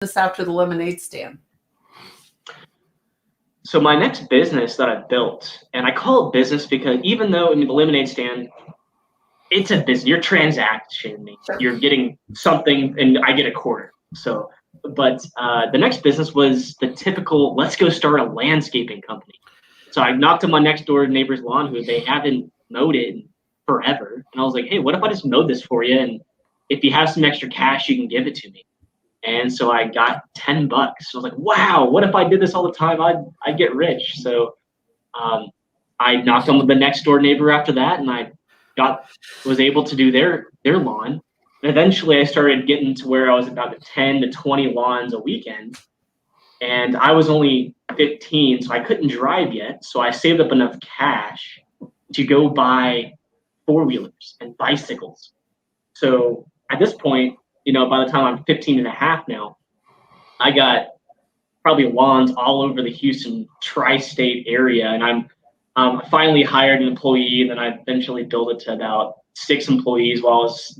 This after the lemonade stand? So my next business that I built, and I call it business because even though the lemonade stand, it's a business. You're transacting. You're getting something, and I get a quarter. So, but the next business was the typical, let's go start a landscaping company. So I knocked on my next door neighbor's lawn who they haven't mowed it in forever. And I was like, hey, what if I just mowed this for you? And if you have some extra cash, you can give it to me. And so I got $10. So I was like, wow, what if I did this all the time? I'd get rich. So I knocked on the next door neighbor after that, and I was able to do their lawn. And eventually I started getting to where I was about 10 to 20 lawns a weekend. And I was only 15, so I couldn't drive yet. So I saved up enough cash to go buy four-wheelers and bicycles. So at this point, by the time I'm 15 and a half now, I got probably lawns all over the Houston tri-state area. And I finally hired an employee, and then I eventually built it to about 6 employees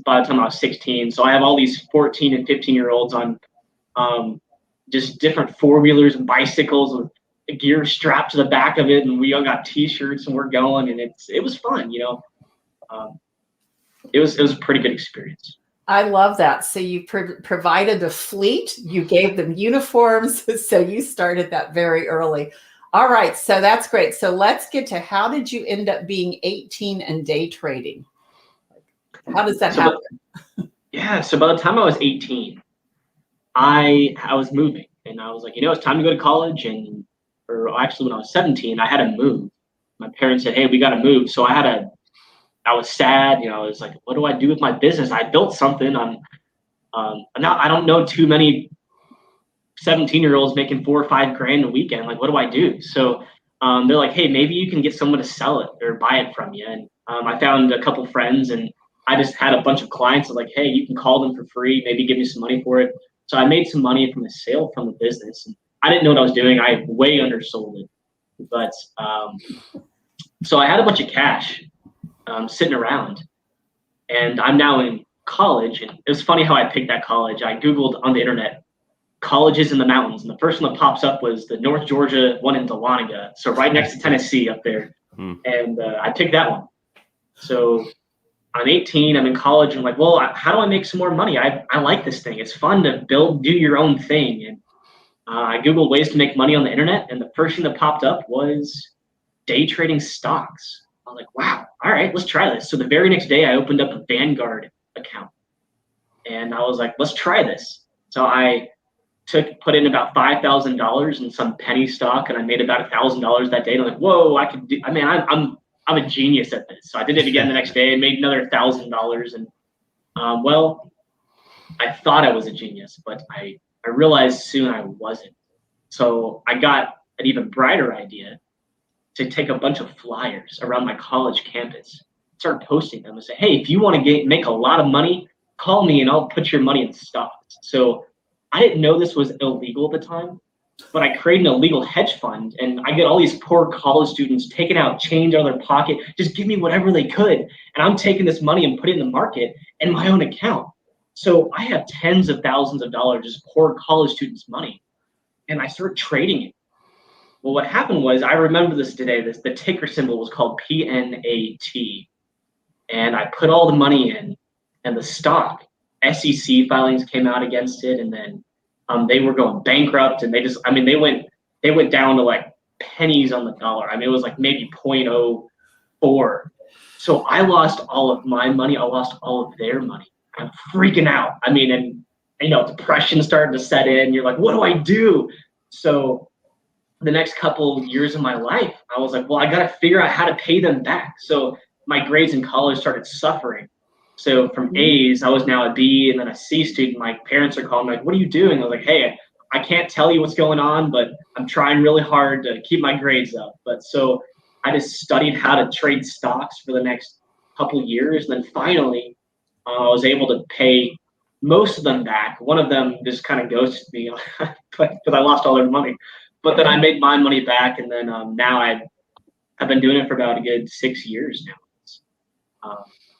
by the time I was 16. So I have all these 14 and 15-year-olds on just different four-wheelers and bicycles with gear strapped to the back of it. And we all got T-shirts, and we're going, and it was fun, It was a pretty good experience. I love that. So you provided a fleet, you gave them uniforms. So you started that very early. All right. So that's great. So let's get to, how did you end up being 18 and day trading? How does that happen? So by the time I was 18, I was moving, and I was like, it's time to go to college. Or actually when I was 17, I had to move. My parents said, hey, we got to move. So I was sad. I was like, what do I do with my business? I built something. I don't know too many 17-year-olds making $4 or $5 grand a weekend. Like, what do I do? So they're like, hey, maybe you can get someone to sell it or buy it from you. And I found a couple friends, and I just had a bunch of clients that like, hey, you can call them for free, maybe give me some money for it. So I made some money from the sale from the business. And I didn't know what I was doing. I way undersold it. But so I had a bunch of cash sitting around, and I'm now in college. And it was funny how I picked that college. I Googled on the internet colleges in the mountains, and the first one that pops up was the North Georgia one in Dahlonega, so right next to Tennessee up there. And I picked that one. So I'm 18, I'm in college, and I'm like, well, how do I make some more money? I like this thing. It's fun to do your own thing. And I Googled ways to make money on the internet, and the first thing that popped up was day trading stocks. I was like, wow, all right, let's try this. So the very next day I opened up a Vanguard account, and I was like, let's try this. So I put in about $5,000 in some penny stock, and I made about $1,000 that day. And I'm like, whoa, I'm a genius at this. So I did it again the next day and made another $1,000. And well, I thought I was a genius, but I realized soon I wasn't. So I got an even brighter idea to take a bunch of flyers around my college campus, start posting them and say, hey, if you want to make a lot of money, call me and I'll put your money in stocks. So I didn't know this was illegal at the time, but I created an illegal hedge fund, and I get all these poor college students taking out change out of their pocket, just give me whatever they could. And I'm taking this money and putting it in the market in my own account. So I have tens of thousands of dollars, just poor college students' money. And I started trading it. Well, what happened was, I remember this today, the ticker symbol was called PNAT. And I put all the money in, and the stock, SEC filings came out against it, and then they were going bankrupt, and they went down to like pennies on the dollar. It was like maybe 0.04. So I lost all of my money. I lost all of their money. I'm freaking out. And depression started to set in. You're like, what do I do? So the next couple years of my life, I was like, well, I got to figure out how to pay them back. So my grades in college started suffering. So from A's, I was now a B and then a C student. My parents are calling me like, what are you doing? I was like, hey, I can't tell you what's going on, but I'm trying really hard to keep my grades up. But so I just studied how to trade stocks for the next couple years. And then finally, I was able to pay most of them back. One of them just kind of ghosted me because I lost all their money. But then I made my money back. And then now I've been doing it for about a good 6 years now. It's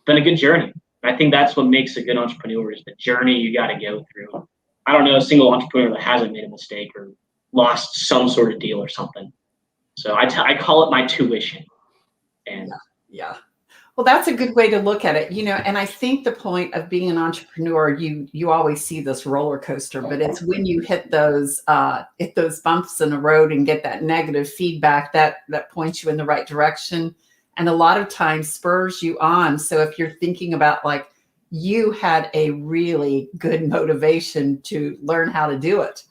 been a good journey. I think that's what makes a good entrepreneur, is the journey you got to go through. I don't know a single entrepreneur that hasn't made a mistake or lost some sort of deal or something. So I call it my tuition. And Yeah. Well, that's a good way to look at it, and I think the point of being an entrepreneur, you always see this roller coaster, but it's when you hit those bumps in the road and get that negative feedback that points you in the right direction, and a lot of times spurs you on. So if you're thinking about, like, you had a really good motivation to learn how to do it,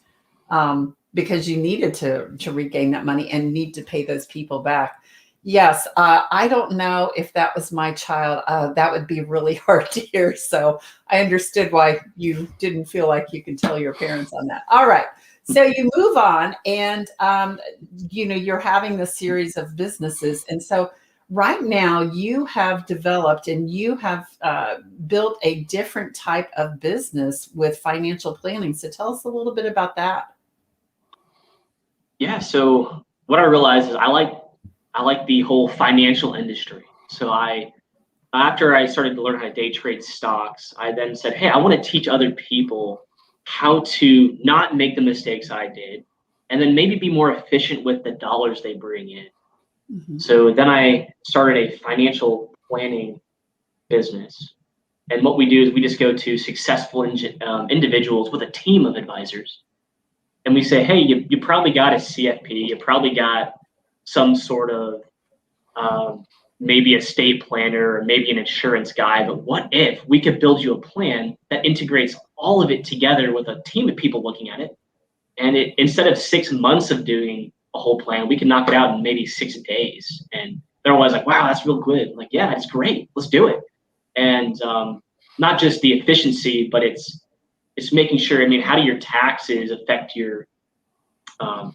because you needed to regain that money and need to pay those people back. Yes, I don't know if that was my child. That would be really hard to hear. So I understood why you didn't feel like you could tell your parents on that. All right. So you move on, and you're having this series of businesses, and so right now you have developed and you have built a different type of business with financial planning. So tell us a little bit about that. yeah, so what I realized is I like the whole financial industry. So after I started to learn how to day trade stocks, I then said, hey, I want to teach other people how to not make the mistakes I did, and then maybe be more efficient with the dollars they bring in. Mhm. So then I started a financial planning business. And what we do is we just go to successful individuals with a team of advisors. And we say, hey, you probably got a CFP, you probably got some sort of maybe a estate planner or maybe an insurance guy, but what if we could build you a plan that integrates all of it together with a team of people looking at it? And instead of 6 months of doing a whole plan, we can knock it out in maybe 6 days. And they're always like, wow, that's real good. I'm like, yeah, it's great. Let's do it. And not just the efficiency, but it's making sure, I mean, how do your taxes affect your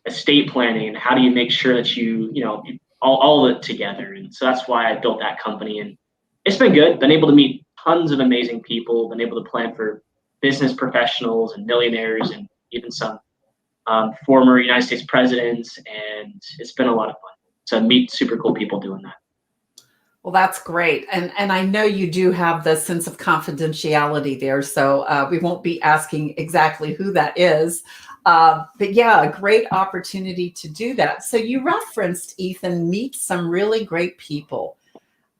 estate planning? How do you make sure that all of it together? And so that's why I built that company. And it's been good. Been able to meet tons of amazing people, been able to plan for business professionals and millionaires and even some former United States presidents. And it's been a lot of fun to meet super cool people doing that. Well, that's great. And I know you do have the sense of confidentiality there. So we won't be asking exactly who that is. But yeah, a great opportunity to do that. So you referenced, Ethan, meet some really great people.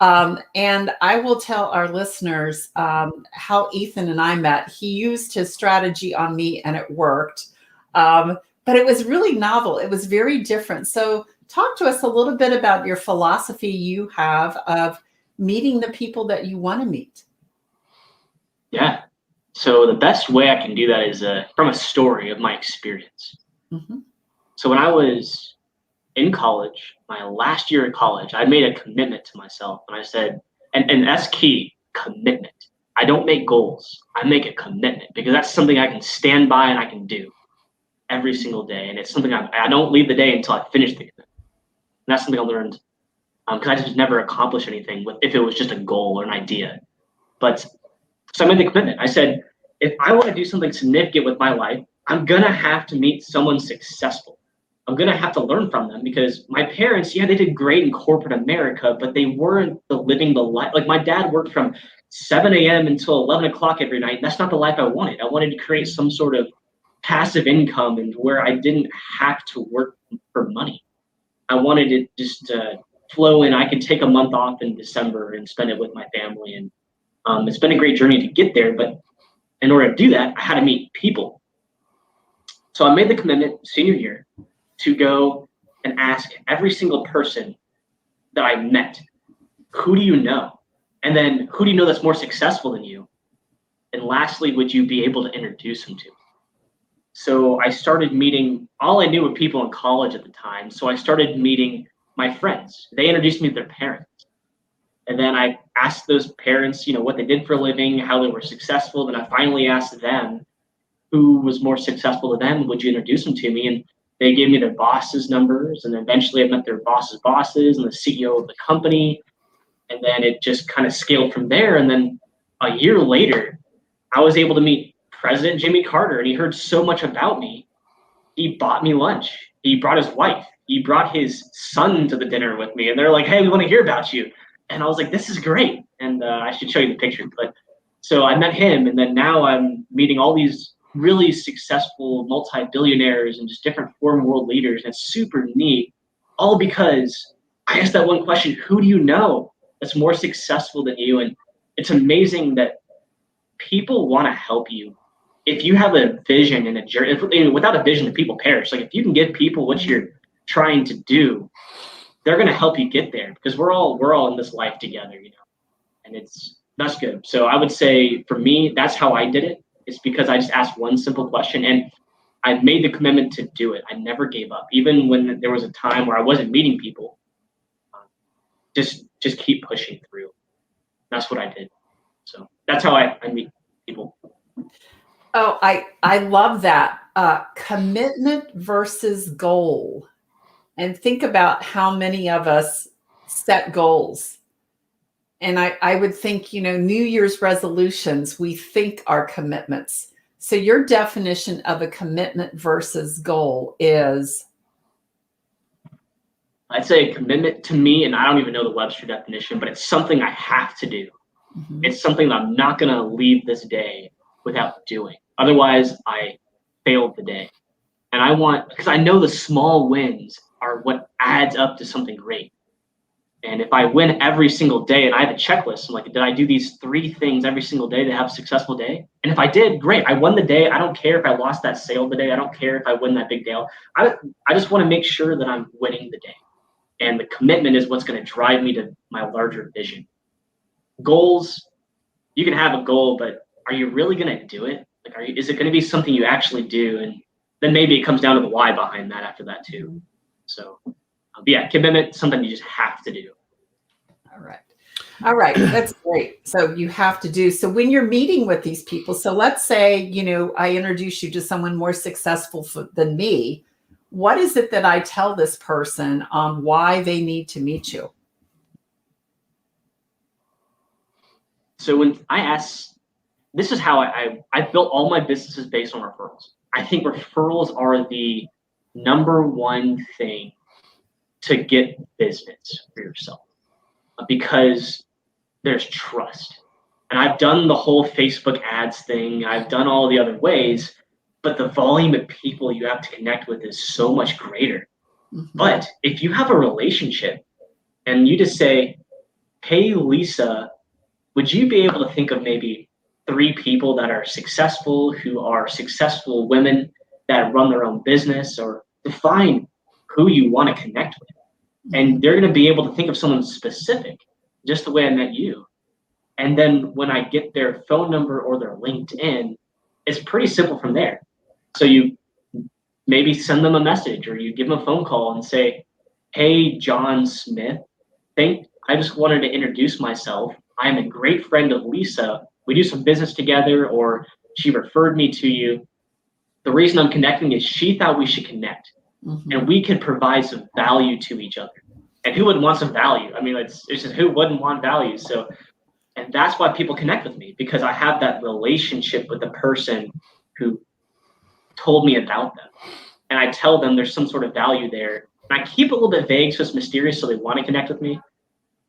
And I will tell our listeners how Ethan and I met. He used his strategy on me and it worked. But it was really novel. It was very different. So talk to us a little bit about your philosophy you have of meeting the people that you want to meet. Yeah. So the best way I can do that is from a story of my experience. Mm-hmm. So when I was in college, my last year in college, I made a commitment to myself. And I said, and that's key, commitment. I don't make goals. I make a commitment because that's something I can stand by and I can do every single day. And it's something I don't leave the day until I finish the commitment. And that's something I learned because I just never accomplished anything if it was just a goal or an idea. But so I made the commitment. I said, if I want to do something significant with my life, I'm going to have to meet someone successful. I'm going to have to learn from them because my parents, yeah, they did great in corporate America, but they weren't living the life. Like my dad worked from 7 a.m. until 11 o'clock every night. That's not the life I wanted. I wanted to create some sort of passive income and where I didn't have to work for money. I wanted it just to flow in. I could take a month off in December and spend it with my family. And it's been a great journey to get there. But in order to do that, I had to meet people. So I made the commitment senior year to go and ask every single person that I met, who do you know? And then who do you know that's more successful than you? And lastly, would you be able to introduce them to? So I started meeting, all I knew were people in college at the time. So I started meeting my friends. They introduced me to their parents. And then I asked those parents, what they did for a living, how they were successful. Then I finally asked them who was more successful to them. Would you introduce them to me? And they gave me their bosses' numbers. And eventually I met their bosses' bosses and the CEO of the company. And then it just kind of scaled from there. And then a year later, I was able to meet President Jimmy Carter, and he heard so much about me. He bought me lunch. He brought his wife. He brought his son to the dinner with me. And they're like, hey, we want to hear about you. And I was like, this is great. And I should show you the picture. But so I met him. And then now I'm meeting all these really successful multi-billionaires and just different foreign world leaders. And it's super neat, all because I asked that one question: who do you know that's more successful than you? And it's amazing that people want to help you if you have a vision and a journey. Without a vision, the people perish. Like, if you can give people what you're trying to do, they're going to help you get there, because we're all in this life together, and that's good. So I would say for me, that's how I did it. It's because I just asked one simple question, and I made the commitment to do it. I never gave up, even when there was a time where I wasn't meeting people. Just keep pushing through. That's what I did. So that's how I meet people. Oh, I love that. Commitment versus goal. And think about how many of us set goals. And I would think, New Year's resolutions, we think are commitments. So your definition of a commitment versus goal is? I'd say a commitment to me, and I don't even know the Webster definition, but it's something I have to do. Mm-hmm. It's something that I'm not going to leave this day without doing. Otherwise, I failed the day. And because I know the small wins are what adds up to something great. And if I win every single day, and I have a checklist, I'm like, did I do these 3 things every single day to have a successful day? And if I did, great. I won the day. I don't care if I lost that sale today. I don't care if I win that big deal. I just want to make sure that I'm winning the day. And the commitment is what's going to drive me to my larger vision. Goals, you can have a goal, but are you really going to do it? Like, is it going to be something you actually do? And then maybe it comes down to the why behind that after that too. So, yeah, commitment, something you just have to do. All right. That's great. So you have to do. So when you're meeting with these people, so let's say, I introduce you to someone more successful than me. What is it that I tell this person on why they need to meet you? So when I ask, this is how I built all my businesses based on referrals. I think referrals are the number one thing to get business for yourself, because there's trust. And I've done the whole Facebook ads thing. I've done all the other ways, but the volume of people you have to connect with is so much greater. Mm-hmm. But if you have a relationship and you just say, hey, Lisa, would you be able to think of maybe 3 people that are successful, who are successful women that run their own business, or define who you want to connect with? And they're going to be able to think of someone specific, just the way I met you. And then when I get their phone number or their LinkedIn, it's pretty simple from there. So you maybe send them a message, or you give them a phone call and say, hey, John Smith, I just wanted to introduce myself. I'm a great friend of Lisa. We do some business together, or she referred me to you. The reason I'm connecting is she thought we should connect. Mm-hmm. And we can provide some value to each other. And who wouldn't want some value? I mean, it's just, who wouldn't want value? So, and that's why people connect with me, because I have that relationship with the person who told me about them. And I tell them there's some sort of value there. And I keep it a little bit vague, so it's mysterious, so they want to connect with me.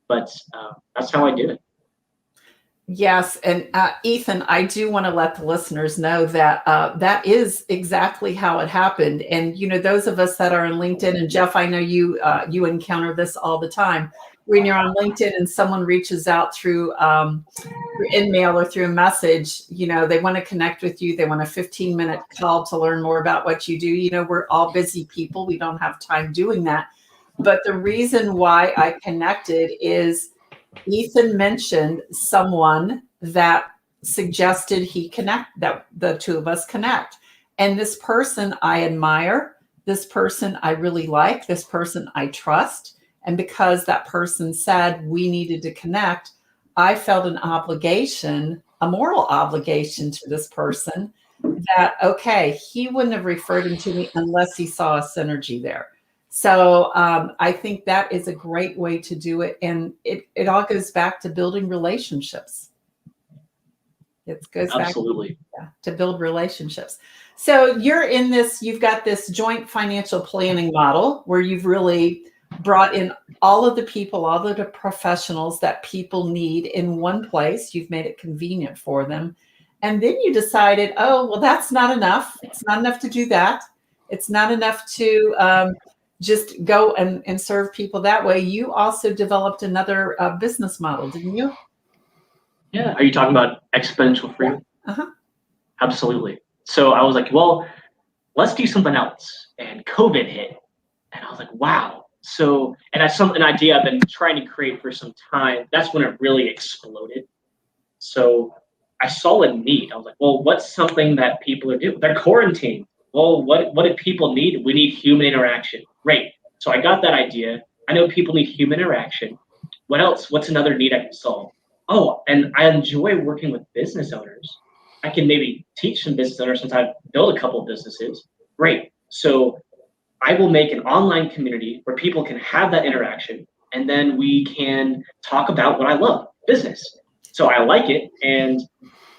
But that's how I do it. Yes. And Ethan, I do want to let the listeners know that that is exactly how it happened. And, those of us that are on LinkedIn, and Jeff, I know you encounter this all the time. When you're on LinkedIn and someone reaches out through email or through a message, they want to connect with you. They want a 15-minute call to learn more about what you do. We're all busy people. We don't have time doing that. But the reason why I connected is Ethan mentioned someone that suggested that the 2 of us connect. And this person I admire, this person I really like, this person I trust. And because that person said we needed to connect, I felt an obligation, a moral obligation to this person that, okay, he wouldn't have referred him to me unless he saw a synergy there. So I think that is a great way to do it. And it all goes back to building relationships. It goes Absolutely. back to build relationships. So you've got this joint financial planning model where you've really brought in all of the people, all of the professionals that people need in one place. You've made it convenient for them. And then you decided, oh, well, that's not enough. It's not enough to do that. It's not enough to just go and serve people that way. You also developed another business model, didn't you? Yeah. Are you talking about exponential freedom? Uh-huh. Absolutely. So I was like, well, let's do something else. And COVID hit. And I was like, wow. So, and that's an idea I've been trying to create for some time. That's when it really exploded. So I saw a need. I was like, well, what's something that people are doing? They're quarantined. Well, what do people need? We need human interaction. Great. So I got that idea. I know people need human interaction. What else? What's another need I can solve? Oh, and I enjoy working with business owners. I can maybe teach some business owners since I've built a couple of businesses. Great. So I will make an online community where people can have that interaction, and then we can talk about what I love, business. So I like it, and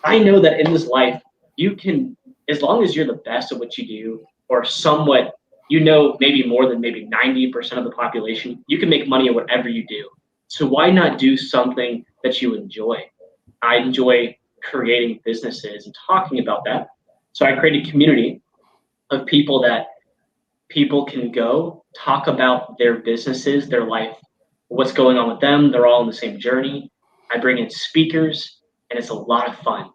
I know that in this life, you can, as long as you're the best at what you do, or somewhat, maybe more than maybe 90% of the population, you can make money at whatever you do. So why not do something that you enjoy? I enjoy creating businesses and talking about that. So I created a community of people can go talk about their businesses, their life, what's going on with them. They're all on the same journey. I bring in speakers, and it's a lot of fun.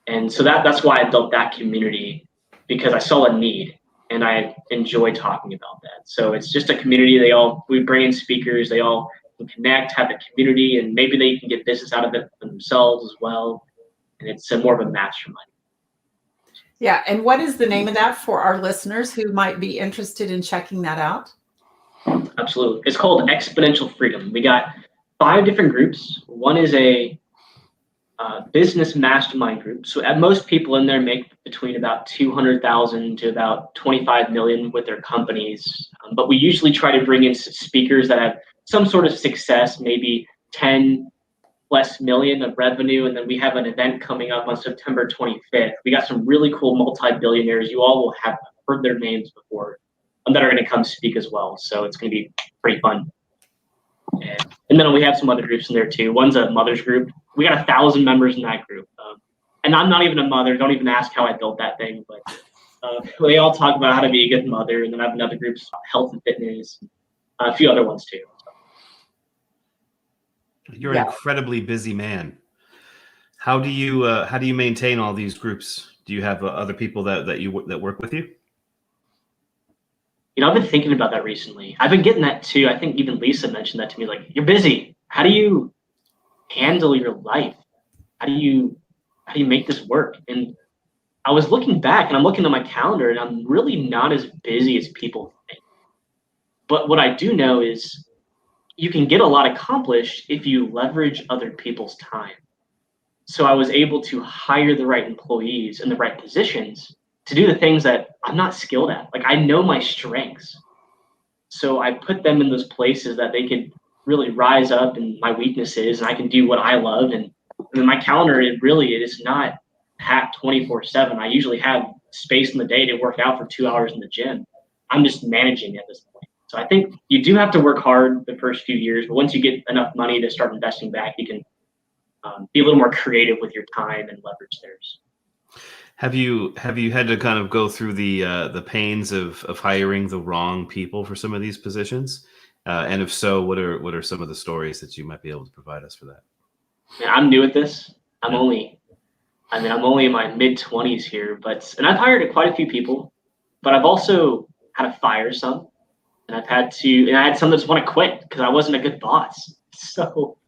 And so that's why I built that community, because I saw a need and I enjoy talking about that. So it's just a community. We bring in speakers, they all can connect, have the community, and maybe they can get business out of it for themselves as well. And it's more of a mastermind. Yeah. And what is the name of that for our listeners who might be interested in checking that out? Absolutely. It's called Exponential Freedom. We got 5 different groups. One is a business mastermind group. So at most people in there make between about 200,000 to about 25 million with their companies. But we usually try to bring in speakers that have some sort of success, maybe 10 plus million of revenue. And then we have an event coming up on September 25th. We got some really cool multi-billionaires. You all will have heard their names before, that are going to come speak as well. So it's going to be pretty fun. And then we have some other groups in there too. One's a mother's group. We got 1,000 members in that group. And I'm not even a mother. Don't even ask how I built that thing. But they all talk about how to be a good mother. And then I have another group, health and fitness, a few other ones too. You're an incredibly busy man. How do you maintain all these groups? Do you have other people that work with you? I've been thinking about that recently. I've been getting that too. I think even Lisa mentioned that to me. Like, you're busy. How do you handle your life? How do you make this work? And I was looking back, and I'm looking at my calendar, and I'm really not as busy as people think. But what I do know is you can get a lot accomplished if you leverage other people's time. So I was able to hire the right employees in the right positions to do the things that I'm not skilled at. Like, I know my strengths. So I put them in those places that they could really rise up in my weaknesses, and I can do what I love. And in my calendar, it is not packed 24/7. I usually have space in the day to work out for 2 hours in the gym. I'm just managing at this point. So I think you do have to work hard the first few years, but once you get enough money to start investing back, you can be a little more creative with your time and leverage theirs. Have you had to kind of go through the pains of hiring the wrong people for some of these positions? And if so, what are some of the stories that you might be able to provide us for that? Yeah, I'm new at this. I'm only in my mid-20s here, and I've hired quite a few people, but I've also had to fire some, and I had some that just want to quit because I wasn't a good boss. So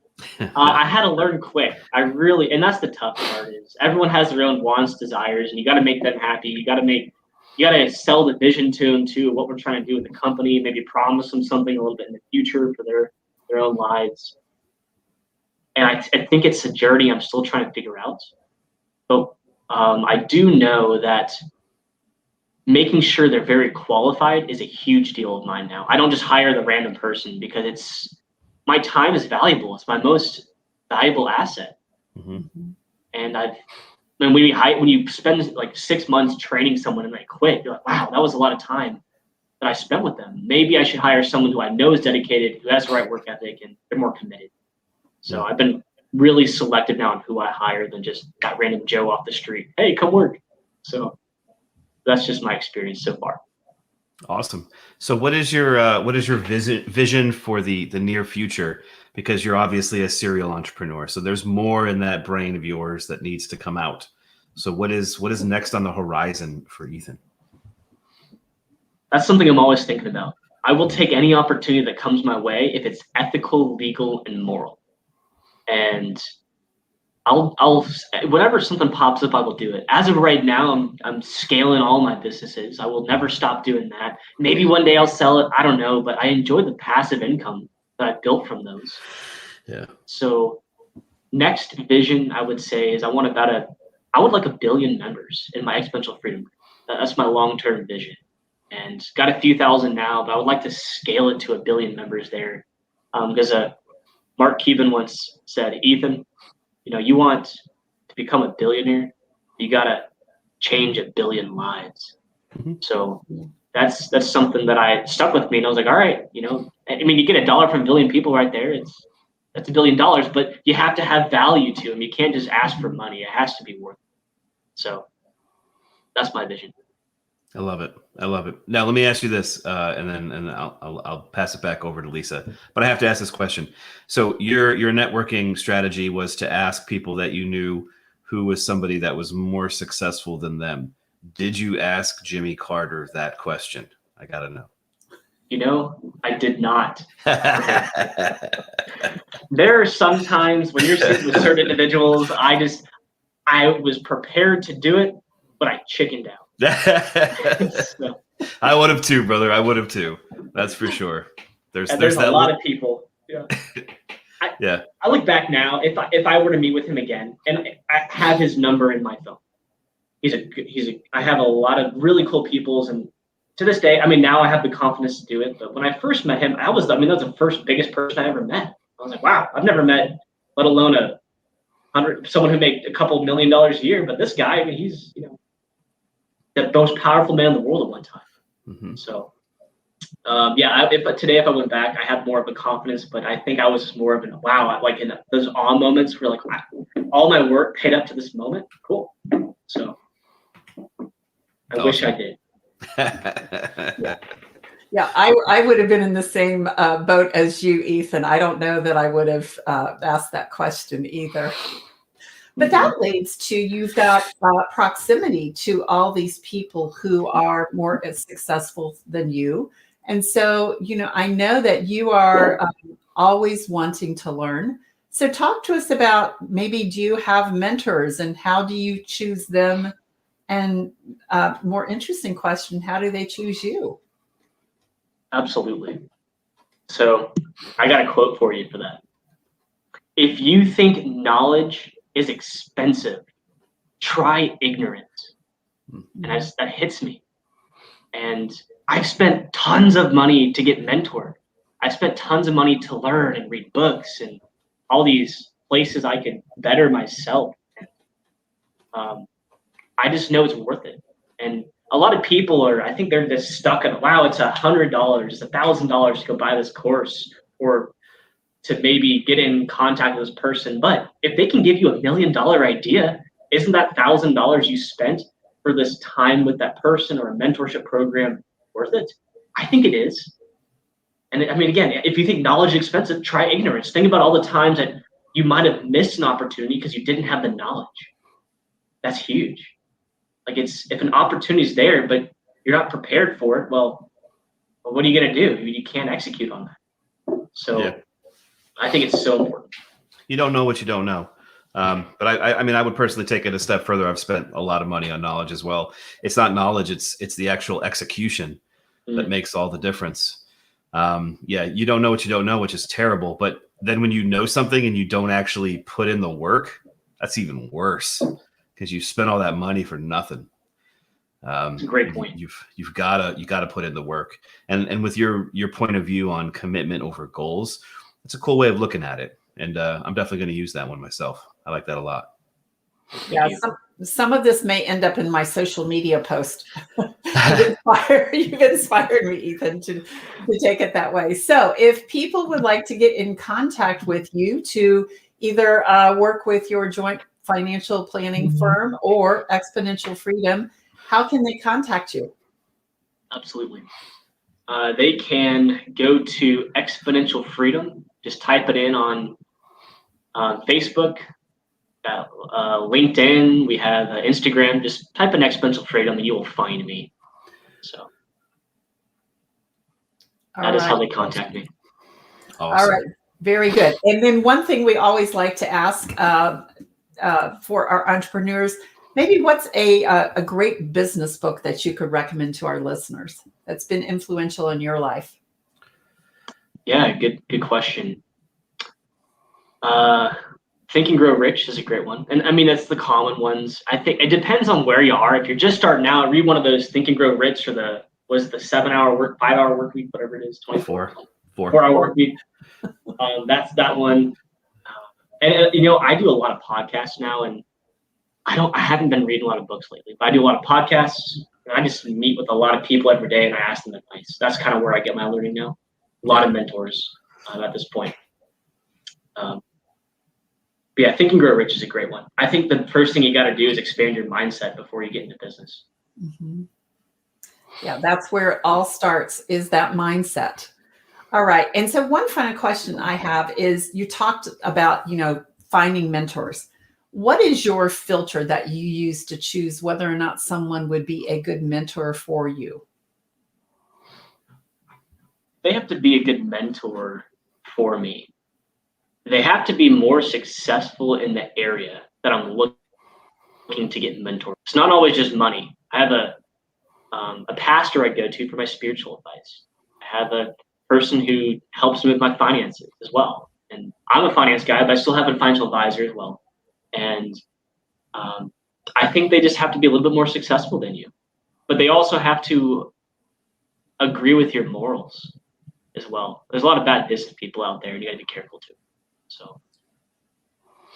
I had to learn quick. And that's the tough part, is everyone has their own wants, desires, and you got to make them happy. You got to sell the vision to them too, what we're trying to do with the company, maybe promise them something a little bit in the future for their own lives. And I think it's a journey I'm still trying to figure out. But I do know that making sure they're very qualified is a huge deal of mine now. I don't just hire the random person, because my time is valuable. It's my most valuable asset. Mm-hmm. And when you spend like 6 months training someone and they quit, you're like, wow, that was a lot of time that I spent with them. Maybe I should hire someone who I know is dedicated, who has the right work ethic, and they're more committed. So I've been really selective now on who I hire than just that random Joe off the street. Hey, come work. So that's just my experience so far. Awesome. So what is your vision for the near future? Because you're obviously a serial entrepreneur. So there's more in that brain of yours that needs to come out. So what is next on the horizon for Ethan? That's something I'm always thinking about. I will take any opportunity that comes my way if it's ethical, legal, and moral. And I'll whenever something pops up, I will do it. As of right now, I'm scaling all my businesses. I will never stop doing that. Maybe one day I'll sell it. I don't know, but I enjoy the passive income that I built from those. Yeah. So next vision, I would say, is I would like 1 billion members in my Exponential Freedom Group. That's my long-term vision. And got a few thousand now, but I would like to scale it to 1 billion members there. Because Mark Cuban once said, Ethan, you want to become a billionaire, you got to change 1 billion lives. Mm-hmm. So that's something that I stuck with me. And I was like, all right, you get $1 from 1 billion people right there. That's $1 billion, but you have to have value to them. You can't just ask for money. It has to be worth it. So that's my vision. I love it. Now let me ask you this, and then I'll pass it back over to Lisa. But I have to ask this question. So your networking strategy was to ask people that you knew who was somebody that was more successful than them. Did you ask Jimmy Carter that question? I gotta know. I did not. There are some times when you're sitting with certain individuals, I was prepared to do it, but I chickened out. So, I would have too, brother. I would have too. That's for sure. There's a lot of people. Yeah. Yeah. I look back now. If I were to meet with him again, and I have his number in my phone, I have a lot of really cool peoples, and to this day, now I have the confidence to do it. But when I first met him, that was the first biggest person I ever met. I was like, wow, I've never met, let alone someone who made a couple $1 million a year. But this guy, he's the most powerful man in the world at one time. Mm-hmm. So, if I went back, I have more of a confidence, but I think I was just more of in those awe moments where wow, all my work paid up to this moment. Cool. So I wish I did. Yeah, I would have been in the same boat as you, Ethan. I don't know that I would have asked that question either. But that leads to you've got proximity to all these people who are more successful than you. And so, I know that you are always wanting to learn. So talk to us about, maybe do you have mentors and how do you choose them? And more interesting question, how do they choose you? Absolutely. So I got a quote for you for that. If you think knowledge is expensive, try ignorance. And that hits me. And I've spent tons of money to get mentored. I spent tons of money to learn and read books and all these places I could better myself. I just know it's worth it. And a lot of people I think they're just stuck on, wow, it's $100, it's $1,000 to go buy this course or to maybe get in contact with this person. But if they can give you $1 million idea, isn't that $1,000 you spent for this time with that person or a mentorship program worth it? I think it is. And again, if you think knowledge is expensive, try ignorance. Think about all the times that you might have missed an opportunity because you didn't have the knowledge. That's huge. If an opportunity is there, but you're not prepared for it, well, what are you going to do? You can't execute on that. So yeah. I think it's so important. You don't know what you don't know. But I would personally take it a step further. I've spent a lot of money on knowledge as well. It's not knowledge. It's the actual execution that makes all the difference. You don't know what you don't know, which is terrible. But then when you know something and you don't actually put in the work, that's even worse because you spent all that money for nothing. That's a great point. You've got to put in the work. And with your point of view on commitment over goals, it's a cool way of looking at it. And I'm definitely going to use that one myself. I like that a lot. Yeah, some of this may end up in my social media post. You've inspired me, Ethan, to take it that way. So if people would like to get in contact with you to either work with your joint financial planning firm or Exponential Freedom, how can they contact you? Absolutely. They can go to Exponential Freedom. Just type it in on Facebook, LinkedIn. We have Instagram. Just type in Exponential Freedom and you will find me. So that is how they contact me. Awesome. All right. Very good. And then one thing we always like to ask for our entrepreneurs, maybe what's a great business book that you could recommend to our listeners that's been influential in your life? Yeah, good question. Think and Grow Rich is a great one. And I mean, that's the common ones. I think it depends on where you are. If you're just starting out, read one of those Think and Grow Rich or the 7-hour work, 5-hour work week, whatever it is, 4-hour work week. That's that one. And I do a lot of podcasts now, and I haven't been reading a lot of books lately, but I do a lot of podcasts. And I just meet with a lot of people every day, and I ask them advice. That's kind of where I get my learning now. A lot of mentors at this point. But yeah, Think and Grow Rich is a great one. I think the first thing you got to do is expand your mindset before you get into business. Mm-hmm. Yeah, that's where it all starts, is that mindset. All right. And so one final question I have is, you talked about, finding mentors. What is your filter that you use to choose whether or not someone would be a good mentor for you? They have to be a good mentor for me. They have to be more successful in the area that I'm looking to get mentored. It's not always just money. I have a pastor I go to for my spiritual advice. I have a person who helps me with my finances as well. And I'm a finance guy, but I still have a financial advisor as well. And I think they just have to be a little bit more successful than you. But they also have to agree with your morals as well. There's a lot of bad business people out there, and you got to be careful too. So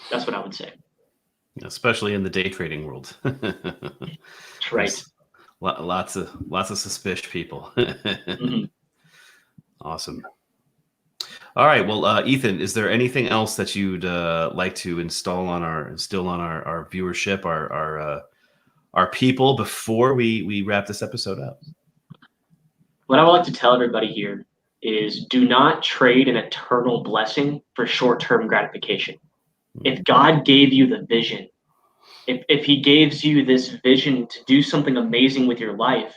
that's what I would say. Especially in the day trading world. That's right. Lots of suspicious people. Mm-hmm. Awesome. All right. Well, Ethan, is there anything else that you'd like to instill on our viewership, our people before we wrap this episode up? What I would like to tell everybody here is, do not trade an eternal blessing for short-term gratification. If God gave you the vision, if he gives you this vision to do something amazing with your life,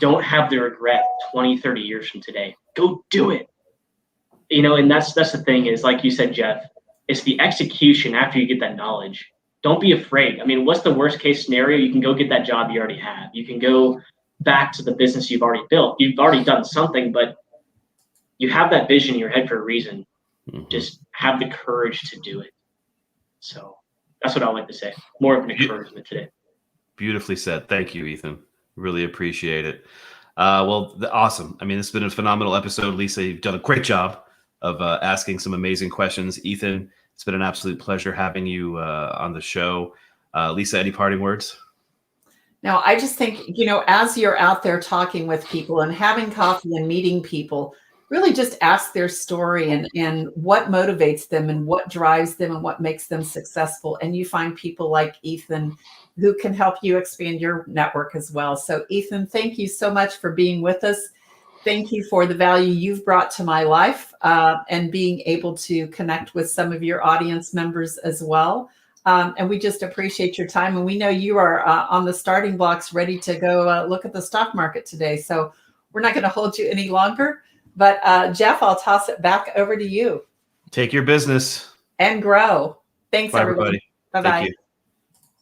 don't have the regret 20, 30 years from today. Go do it. And that's the thing is, like you said, Jeff, it's the execution after you get that knowledge. Don't be afraid. I mean, what's the worst case scenario? You can go get that job you already have. You can go back to the business you've already built. You've already done something, but you have that vision in your head for a reason. Mm-hmm. Just have the courage to do it. So that's what I like to say. More of an encouragement today. Beautifully said. Thank you, Ethan. Really appreciate it. Awesome. I mean, it's been a phenomenal episode. Lisa, you've done a great job of asking some amazing questions. Ethan, it's been an absolute pleasure having you on the show. Lisa, any parting words? No, I just think, as you're out there talking with people and having coffee and meeting people, really just ask their story and what motivates them and what drives them and what makes them successful. And you find people like Ethan who can help you expand your network as well. So Ethan, thank you so much for being with us. Thank you for the value you've brought to my life and being able to connect with some of your audience members as well. And we just appreciate your time. And we know you are on the starting blocks, ready to go look at the stock market today. So we're not going to hold you any longer. But Jeff, I'll toss it back over to you. Take your business. And grow. Thanks, Bye, everybody. Bye-bye. Thank you.